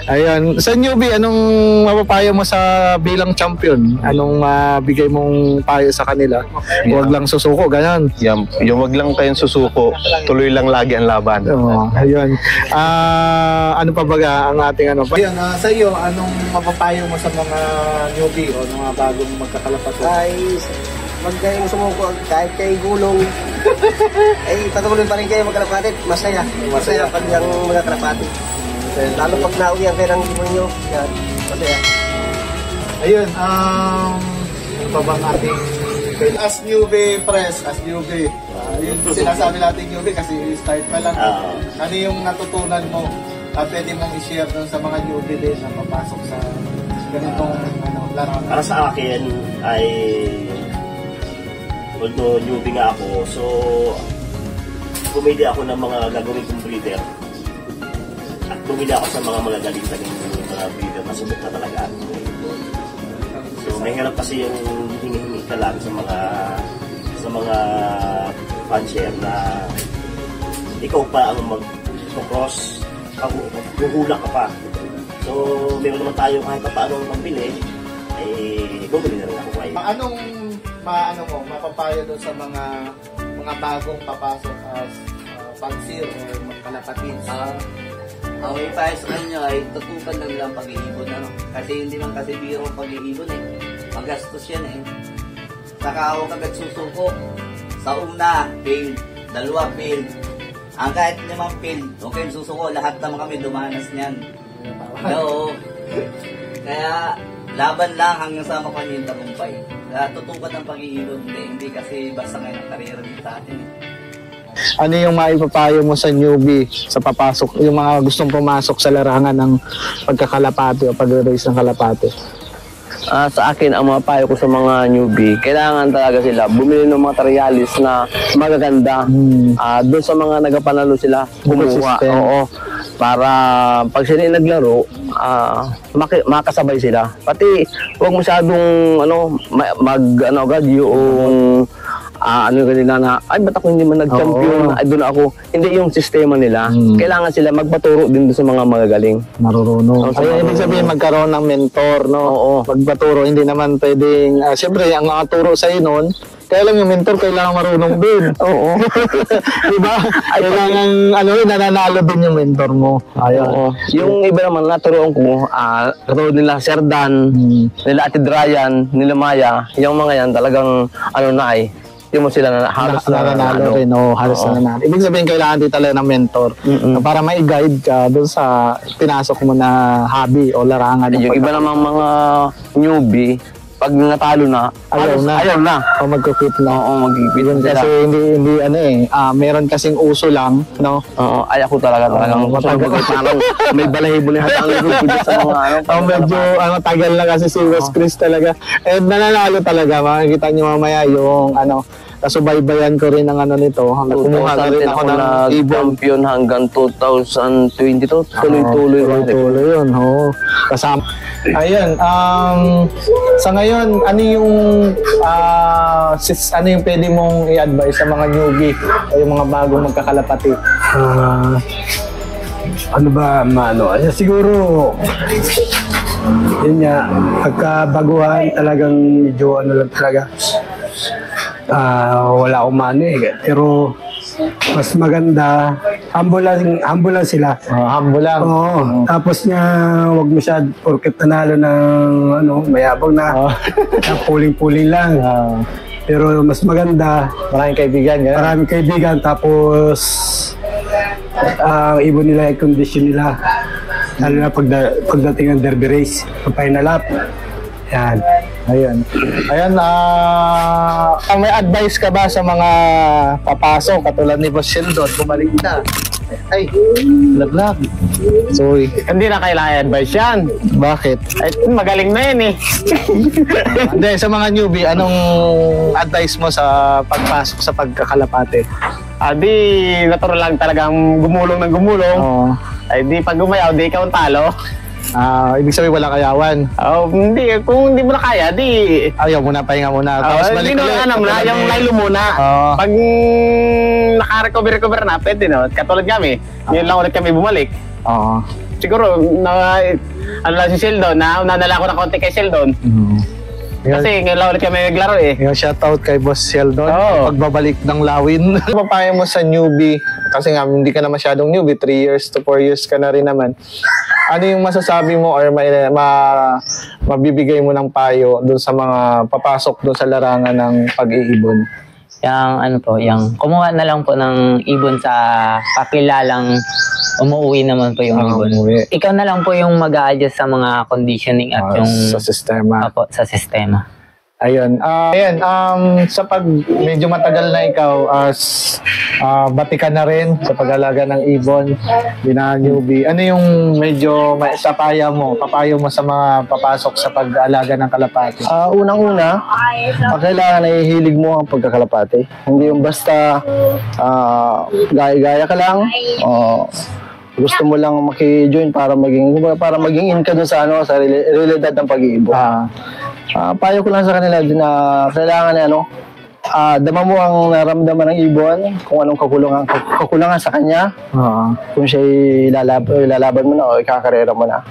Ayun. Sa newbie, anong mapapayo mo sa bilang champion? Anong bigay mong payo sa kanila? Huwag lang susuko, ganun. Yung wag lang kayong susuko, tuloy lang lagi ang laban. Ayun. Ano pa ba ang ating ano? Ayun, sa iyo, anong mapapayo mo sa mga newbie o mga bagong magkakalapat? Huwag kayong sumuko kahit kayo gulong. Patuloy pa rin kayo magkalapatid. Masaya. Masaya pag yung magkalapatid. Lalo pag nauwihan kayo ng limon nyo. Yan. Masaya. Ayun. Ano pa bang ating as newbie press, as newbie. Yun sinasabi natin newbie kasi start pa lang. Ano yung natutunan mo? Pwede mong i-share doon sa mga newbie din na papasok sa ganitong laro. Para sa akin ay although newbie nga ako, so pumili ako ng mga gagawin kong breeder at pumili ako sa mga magagaling mga breeder na subok na talaga. So may hirap kasi yung hinihingi ka lang sa mga puncher na ikaw pa ang mag-cross, huhula ka pa. So meron naman tayo kahit pa paano pambili, bumili na rin ako kayo. Anong mapapayo doon sa mga bagong papasok as pagsir o magkalapatid? May payo sa kanya ay tutukan lang lang pag-iibon. Kasi hindi man kasi biro pag-iibon eh. Magastos yan eh. Saka ako kagad susuko. Sa una, fail. Dalawa, fail. Ang kahit 5 fail, okay, susuko. Lahat naman kami dumanas niyan. Oo. Kaya laban lang hanggang sa makuha yung tagumpay. Tutukan ng pag-iibon. Hindi kasi basta ngayon ang karera din sa atin. Ano yung maipapayo mo sa newbie sa papasok, yung mga gustong pumasok sa larangan ng pagkakalapati o pag-race ng kalapati? Sa akin, ang mga payo ko sa mga newbie, kailangan talaga sila bumili ng mga materialis na magaganda. Doon sa mga nagapanalo sila, kumuha. Oo, para pag sila naglaro, makasabay sila. Pati, huwag masyadong agad yung yung kanila na, ay ba't ako hindi man nag-champion, ay doon ako. Hindi yung sistema nila. Kailangan sila magpaturo din sa mga magagaling. Marunong. Ay, ibig sabihin magkaroon ng mentor, no? Oo. Magpaturo, hindi naman pwedeng, siyempre, ang mga turo sa'yo noon, kaya lang yung mentor, kailangan marunong din. Oo. Diba? Kailangan, nananalo din yung mentor mo. Ayun. Yung iba naman, naturoan ko, katulad nila Sir Dan, nila Ate Ryan, nila Maya, yung mga yan talagang, yung mo sila halos nananalo rin. Halos nananalo. Ibig sabihin, kailangan din talaga ng mentor para ma-guide ka doon sa pinasok mo na hobby o larangan. Yung iba namang mga newbie, pag natalo na, ayaw na. O magkukit na. Oo, magkikit sila. Kasi hindi meron kasing uso lang, no? Oo, ayaw ko talagang parang may balahibo-lahat ang laro sa mga medyo tagal na kasi si West Chris talaga. Nananalo talaga. Makikita niyo mamaya yung kasubaybayan ko rin ng nito. Kumuha na rin ako ng champion hanggang 2022. Tuloy-tuloy yun. Kasama. Ayun, sa ngayon, ano yung pwede mong i-advise sa mga newbie o yung mga bagong magkakalapati? Siguro, yun nga, pagkabaguhan talagang medyo lang talaga. Wala akong pero mas maganda, humble lang sila. Humble lang. Oo. Tapos nga, wag masyad, porket nanalo ng mayabang na, puling-puling lang. Pero mas maganda, maraming kaibigan. Tapos ibon nila yung condition nila. Lalo na pagdating ng derby race, final lap. Yan. Ayun, may advice ka ba sa mga papasok katulad ni Boss Sheldon? Bumalik na. Ay, laglag. Sorry. Hindi na kailangan advice yan. Bakit? Ay, magaling na yan eh. Hindi, sa mga newbie, anong advice mo sa pagpasok sa pagkakalapate? Di natural lang talagang gumulong ng gumulong. Ay di pag gumayaw, di ikaw ang talo. Ibig sabihin walang kayawan. Hindi. Kung hindi mo na kaya, di... Ayaw muna, pahinga muna. Tapos balik ulit. Yung laylo muna. Pag naka-recover na, pwede no. Katulad kami, yun lang ulit kami bumalik. siguro, ano lang si Sheldon, nanala ko ng konti kay Sheldon. Kasi ngayon lang ulit kami naglaro eh. Yung shoutout kay Boss Sheldon, Oo. pagbabalik ng lawin. Ano papayo mo sa newbie? Kasi nga, hindi ka na masyadong newbie, 3 years to 4 years ka na rin naman. Ano yung masasabi mo or mabibigay mo ng payo doon sa mga papasok doon sa larangan ng pag-iibon? Yung kumuha na lang po ng ibon sa kakilalang umuwi naman po yung ibon. Umuwi. Ikaw na lang po yung mag-a-adjust sa mga conditioning at yung Sa sistema. Opo, sa sistema. Ayun. Sa medyo matagal na ikaw, bati ka na rin sa pag-alaga ng ibon, newbie. Ano yung medyo papayo mo sa mga papasok sa pag-alaga ng kalapati? Unang-una, kailangan ay hilig mo ang pagkakalapate. Hindi yung basta gaya-gaya ka lang. Gusto mo lang maki-join para maging in ka dun sa realidad ng pag-iibon. Payo ko lang sa kanila din na kailangan dama mo ang naramdaman ng ibon, kung anong kakulangan sa kanya. Kung siya ilalaban mo na o ikakarera mo na.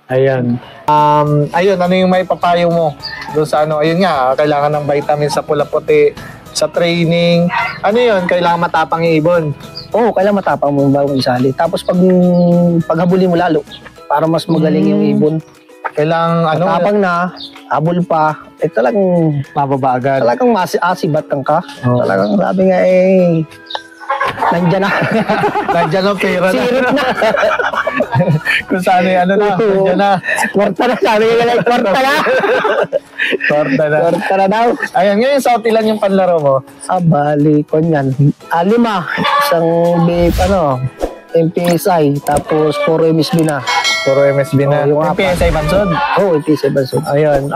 Ayan. Ano yung may papayo mo doon sa ayun nga, kailangan ng vitamin sa pula-puti, sa training. Ano yun? Kailangan matapang yung ibon. Oo, kailangan matapang mo bago isali. Tapos paghabulin mo lalo, para mas magaling yung ibon. Kailangan Matapang na, habol pa, talagang mababa agad. talagang asibatang ka. Talagang sabi nga nandyan na. Nandiyan ang pera na. Sirit na. Kung saan nandiyan na. Kwarta na, sabi nga lang, kwarta na. Kwarta na. Kwarta na daw. Ayan, ngayon sa ilan yung panlaro mo? Bali ko yan. 5. Isang MPSI, tapos 4 MSB na. Puro MSB na. Yung Yung PSI Bansod? Oo, MPSI Bansod. Ayun.